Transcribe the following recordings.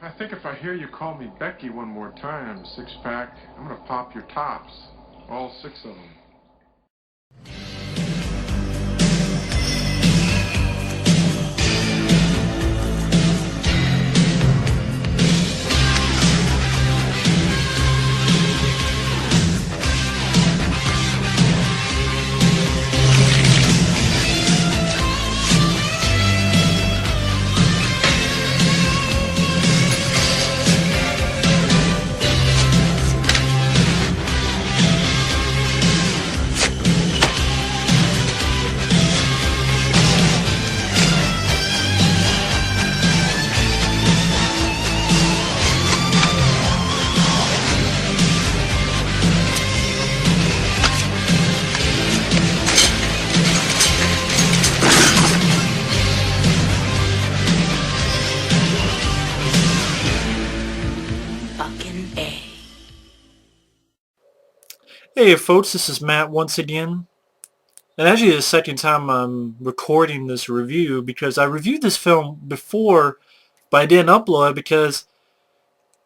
I think if I hear you call me Becky one more time, six-pack, I'm gonna pop your tops. All six of them. Fucking A. Hey folks, this is Matt once again. And actually the second time I'm recording this review because I reviewed this film before, but I didn't upload it because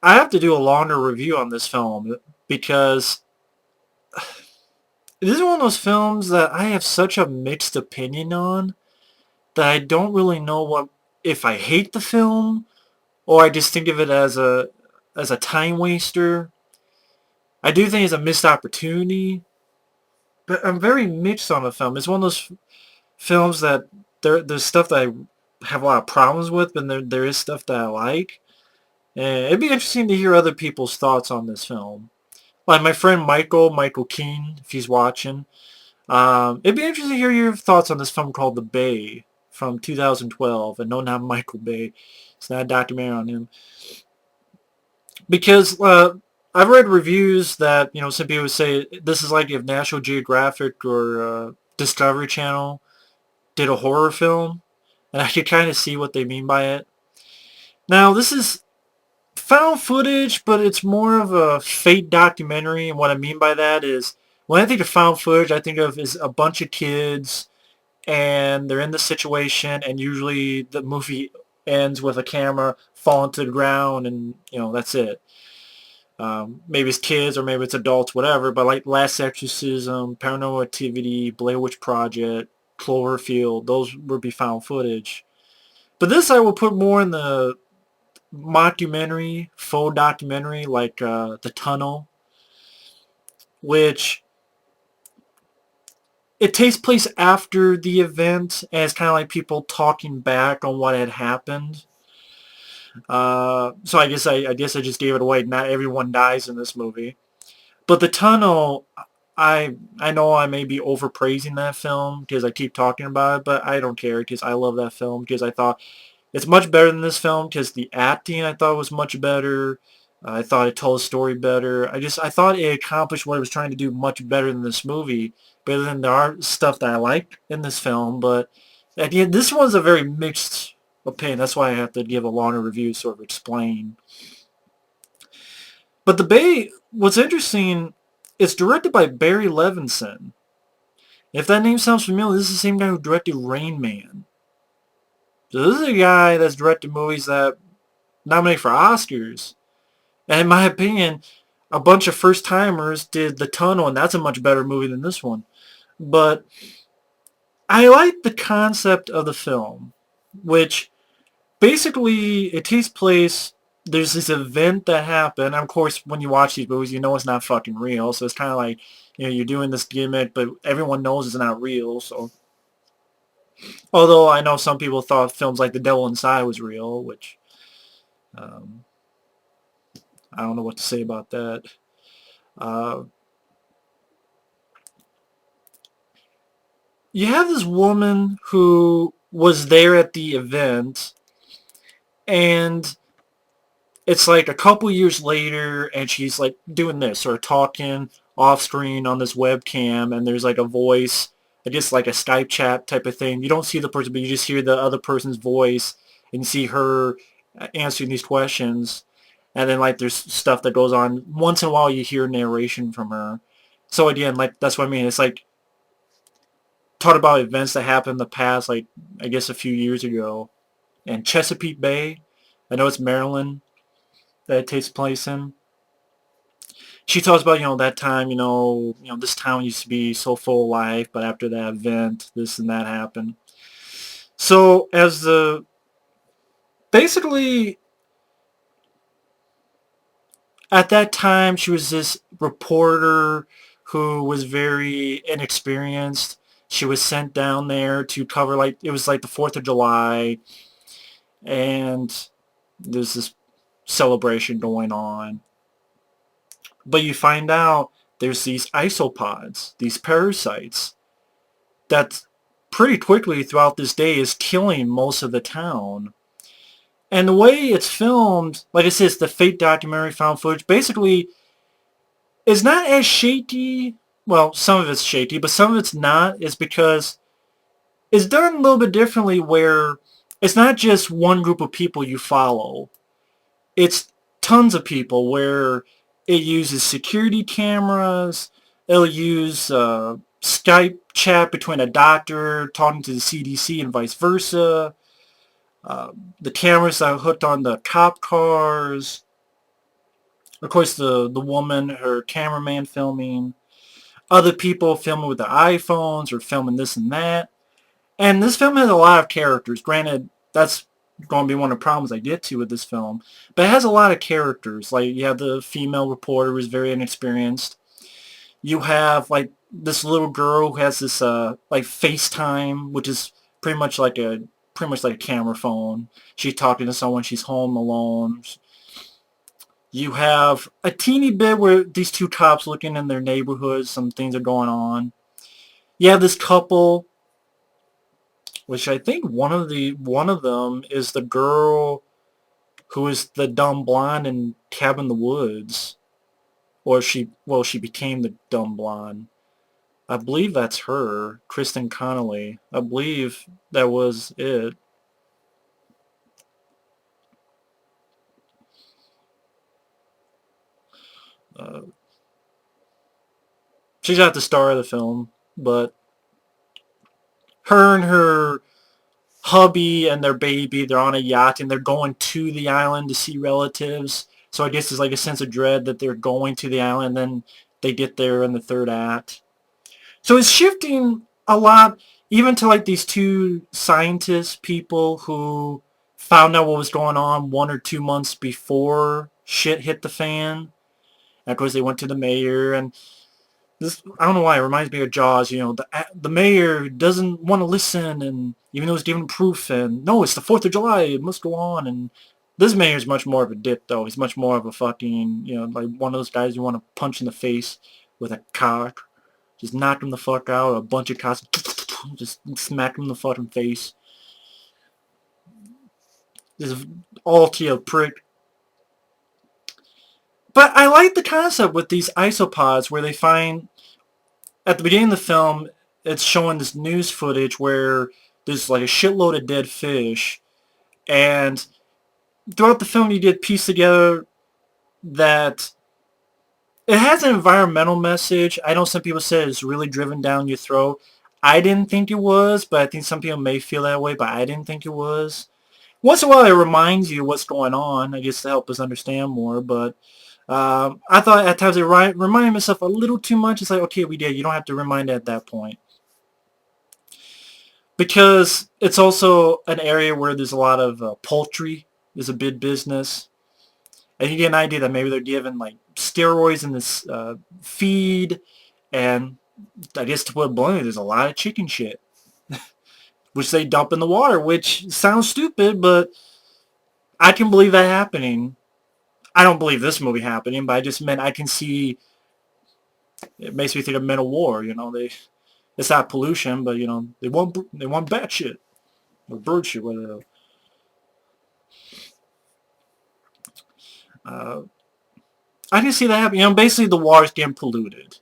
I have to do a longer review on this film because this is one of those films that I have such a mixed opinion on that I don't really know what if I hate the film or I just think of it as a time waster. I do think it's a missed opportunity, but I'm very mixed on the film. It's one of those films that there's stuff that I have a lot of problems with, but there is stuff that I like. And it'd be interesting to hear other people's thoughts on this film. Like my friend Michael Keane, if he's watching. It'd be interesting to hear your thoughts on this film called The Bay from 2012. And no, not Michael Bay. It's not a documentary on him. Because I've read reviews that, some people say this is like if National Geographic or Discovery Channel did a horror film, and I could kind of see what they mean by it. Now, this is found footage, but it's more of a fate documentary, and what I mean by that is, when I think of found footage, I think of is a bunch of kids, and they're in the situation, and usually the movie ends with a camera falling to the ground, and, that's it. Maybe it's kids, or maybe it's adults, whatever, but like Last Exorcism, Paranormal Activity, Blair Witch Project, Cloverfield, those would be found footage. But this I will put more in the mockumentary, faux documentary, like The Tunnel, which it takes place after the event, and it's kind of like people talking back on what had happened. So I guess I just gave it away. Not everyone dies in this movie, but The Tunnel. I know I may be overpraising that film because I keep talking about it, but I don't care because I love that film because I thought it's much better than this film because the acting I thought was much better. I thought it told a story better. I thought it accomplished what it was trying to do much better than this movie. But then there are stuff that I like in this film, but at the end, this one's a very mixed opinion. That's why I have to give a longer review to sort of explain. But The Bay, what's interesting, it's directed by Barry Levinson. If that name sounds familiar, this is the same guy who directed Rain Man. So this is a guy that's directed movies that nominated for Oscars. And in my opinion, a bunch of first timers did The Tunnel, and that's a much better movie than this one. But I like the concept of the film, which basically it takes place. There's this event that happened. Of course, when you watch these movies, you know it's not fucking real. So it's kind of like, you're doing this gimmick, but everyone knows it's not real. So, although I know some people thought films like The Devil Inside was real, which um, I don't know what to say about that. Uh, you have this woman who was there at the event, and it's like a couple years later, and she's like doing this or talking off screen on this webcam, and there's like a voice, I guess like a Skype chat type of thing. You don't see the person, but you just hear the other person's voice, and you see her answering these questions. And then like there's stuff that goes on. Once in a while, you hear narration from her. So again, like that's what I mean. It's like talk about events that happened in the past, like I guess a few years ago, and Chesapeake Bay. I know it's Maryland. that it takes place in. She talks about, that time, this town used to be so full of life, but after that event, this and that happened. So basically, at that time, she was this reporter who was very inexperienced. She was sent down there to cover, like, it was like the 4th of July, and there's this celebration going on. But you find out there's these isopods, these parasites, that pretty quickly throughout this day is killing most of the town. And the way it's filmed, like I said, it's the fake documentary found footage. Basically, it's not as shaky. Well, some of it's shaky, but some of it's not. Is because it's done a little bit differently where it's not just one group of people you follow. It's tons of people where it uses security cameras. It'll use Skype chat between a doctor talking to the CDC and vice versa. The cameras are hooked on the cop cars. Of course, the woman, her cameraman filming. Other people filming with their iPhones or filming this and that. And this film has a lot of characters. Granted, that's going to be one of the problems I get to with this film. But it has a lot of characters. Like, you have the female reporter who's very inexperienced. You have, like, this little girl who has this, like, FaceTime, which is pretty much like a camera phone. She's talking to someone. She's home alone. You have a teeny bit where these two cops looking in their neighborhood. Some things are going on. You have this couple, which I think one of them is the girl who is the dumb blonde in Cabin in the Woods, or she became the dumb blonde. I believe that's her, Kristen Connolly. I believe that was it. Uh, she's not the star of the film, but her and her hubby and their baby, they're on a yacht and they're going to the island to see relatives. So I guess there's like a sense of dread that they're going to the island, and then they get there in the third act. So it's shifting a lot, even to like these two scientist people who found out what was going on 1 or 2 months before shit hit the fan. And of course they went to the mayor, and this, I don't know why, it reminds me of Jaws. The mayor doesn't want to listen, and even though he's given proof, and no, it's the 4th of July, it must go on. And this mayor's much more of a dick, though. He's much more of a fucking, like one of those guys you want to punch in the face with a cock. Just knock him the fuck out. A bunch of cocks, just smack him in the fucking face. Just all to you, prick. But I like the concept with these isopods where they find, at the beginning of the film, it's showing this news footage where there's like a shitload of dead fish, and throughout the film you get pieced together that it has an environmental message. I know some people say it's really driven down your throat. I didn't think it was, but I think some people may feel that way, but I didn't think it was. Once in a while it reminds you what's going on, I guess, to help us understand more, but I thought at times it reminded myself a little too much. It's like, okay, we did. You don't have to remind it at that point. Because it's also an area where there's a lot of poultry. There's a big business. And you get an idea that maybe they're giving like steroids in this feed. And I guess to put it bluntly, there's a lot of chicken shit. Which they dump in the water, which sounds stupid, but I can believe that happening. I don't believe this movie happening, but I just meant I can see. It makes me think of Men of War. It's not pollution, but they want bat shit or bird shit, whatever. Uh, I can see that happening. Basically the water's getting polluted,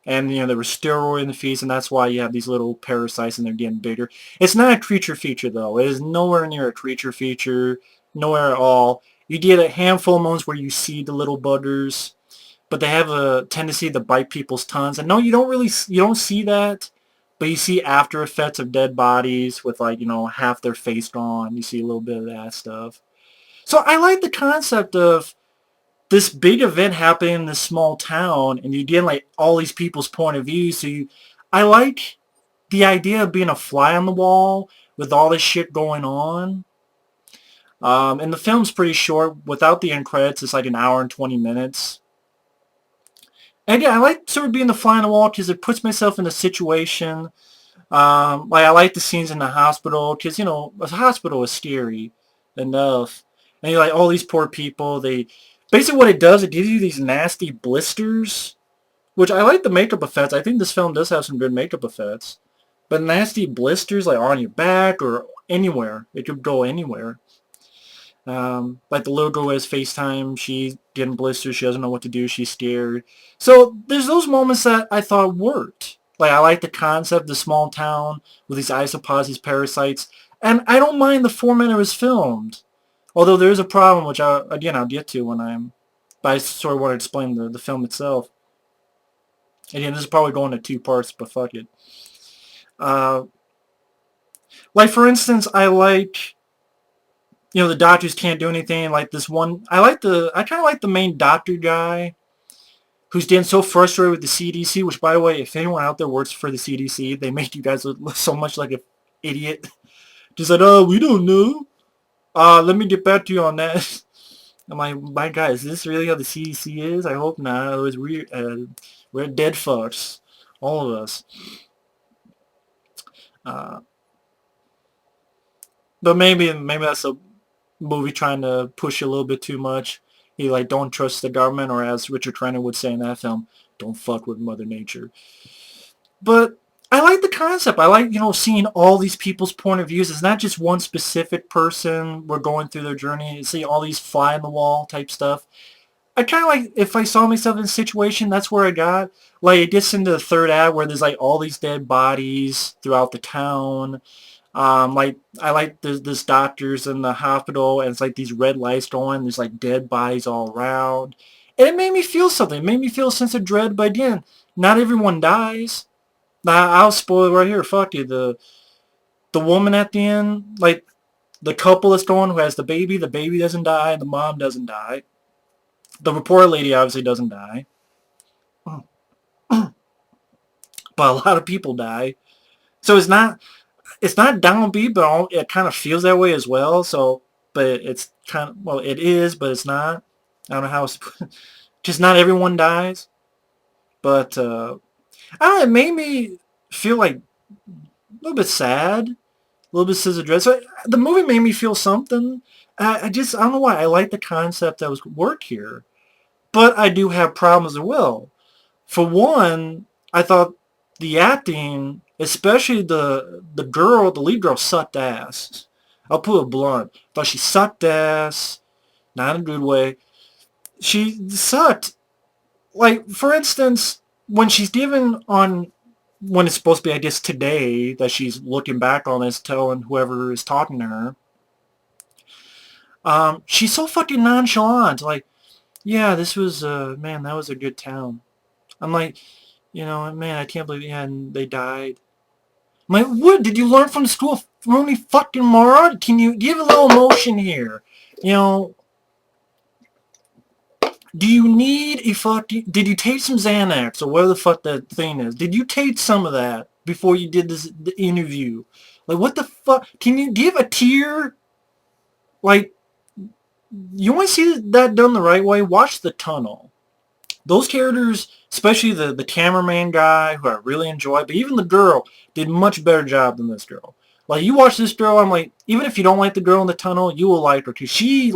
and there was steroid in the feeds, and that's why you have these little parasites, and they're getting bigger. It's not a creature feature though. It is nowhere near a creature feature, nowhere at all. You get a handful of moments where you see the little buggers, but they have a tendency to bite people's tongues. And no, you don't see that, but you see after effects of dead bodies with like, half their face gone. You see a little bit of that stuff. So I like the concept of this big event happening in this small town, and you get like all these people's point of view. I like the idea of being a fly on the wall with all this shit going on. And the film's pretty short. Without the end credits, it's like an hour and 20 minutes. And yeah, I like sort of being the fly on the wall because it puts myself in a situation. Like I like the scenes in the hospital because, a hospital is scary enough. And you're like, all these poor people, basically what it does, it gives you these nasty blisters, which I like the makeup effects. I think this film does have some good makeup effects. But nasty blisters like on your back or anywhere. It could go anywhere. Like the little girl has FaceTime, she's getting blisters, she doesn't know what to do, she's scared. So there's those moments that I thought worked. Like I like the concept of the small town with these isopods, these parasites, and I don't mind the format it was filmed. Although there is a problem, which I'll get to but I sort of want to explain the film itself. Again, this is probably going to two parts, but fuck it. Like for instance, I like the doctors can't do anything. Like this one, I kind of like the main doctor guy who's getting so frustrated with the CDC, which by the way, if anyone out there works for the CDC, they make you guys look so much like an idiot. Just like, oh, we don't know. Let me get back to you on that. I'm like, my God, is this really how the CDC is? I hope not. Otherwise, we're dead fucks. All of us. But maybe that's a movie trying to push a little bit too much. He like don't trust the government, or as Richard Crenna would say in that film, don't fuck with Mother Nature. But I like the concept. I like seeing all these people's point of views. It's not just one specific person. We're going through their journey. See all these fly on the wall type stuff. I kind of like if I saw myself in a situation. That's where I got. Like it gets into the third act where there's like all these dead bodies throughout the town. Like I like this doctors in the hospital, and it's like these red lights going. There's like dead bodies all around, and it made me feel something. It made me feel a sense of dread. But again, not everyone dies. Now I'll spoil it right here. Fuck you. The woman at the end, like the couple that's going who has the baby doesn't die. The mom doesn't die. The reporter lady obviously doesn't die. But a lot of people die. So it's not downbeat, but it kind of feels that way as well. So, but it's kind of, well, it is, but it's not. I don't know how it's, just not everyone dies. But, I don't know, it made me feel like a little bit sad, a little bit scissor dread. So the movie made me feel something. I don't know why. I like the concept that was worked here. But I do have problems as well. For one, I thought the acting, especially the lead girl, sucked ass. I'll put it blunt. I thought she sucked ass, not in a good way. She sucked. Like, for instance, when she's when it's supposed to be, I guess, today, that she's looking back on this, telling whoever is talking to her, she's so fucking nonchalant. Like, yeah, this was, man, that was a good town. I'm like, man, I can't believe, yeah, and they died. I'm like, what? Did you learn from the school of Rooney fucking Mara? Do you have a little emotion here? Do you need did you take some Xanax or whatever the fuck that thing is? Did you take some of that before you did the interview? Like, what the fuck? Do you have a tear? Like, you want to see that done the right way? Watch The Tunnel. Those characters, especially the cameraman guy, who I really enjoy, but even the girl did a much better job than this girl. Like, you watch this girl, I'm like, even if you don't like the girl in The Tunnel, you will like her, because she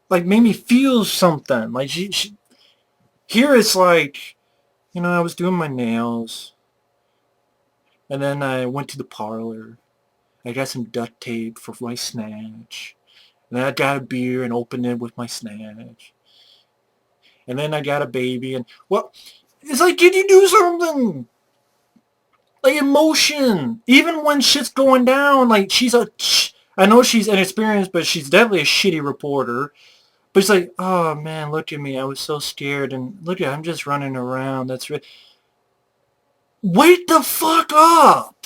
made me feel something. Like, here it's like, I was doing my nails, and then I went to the parlor. I got some duct tape for my snatch, and then I got a beer and opened it with my snatch. And then I got a baby, and, well, it's like, can you do something? Like, emotion. Even when shit's going down, like, I know she's inexperienced, but she's definitely a shitty reporter. But it's like, oh, man, look at me. I was so scared, and look at, I'm just running around. Wake the fuck up!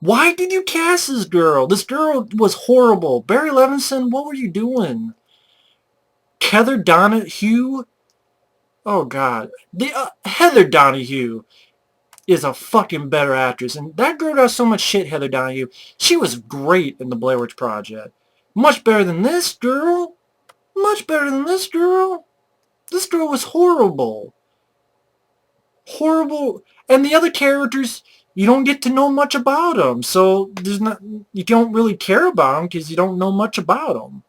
Why did you cast this girl? This girl was horrible. Barry Levinson, what were you doing? Heather Donahue. Oh God, Heather Donahue is a fucking better actress, and that girl does so much shit. Heather Donahue, she was great in the Blair Witch Project. Much better than this girl. Much better than this girl. This girl was horrible. Horrible. And the other characters, you don't get to know much about them. So there's not, you don't really care about them because you don't know much about them.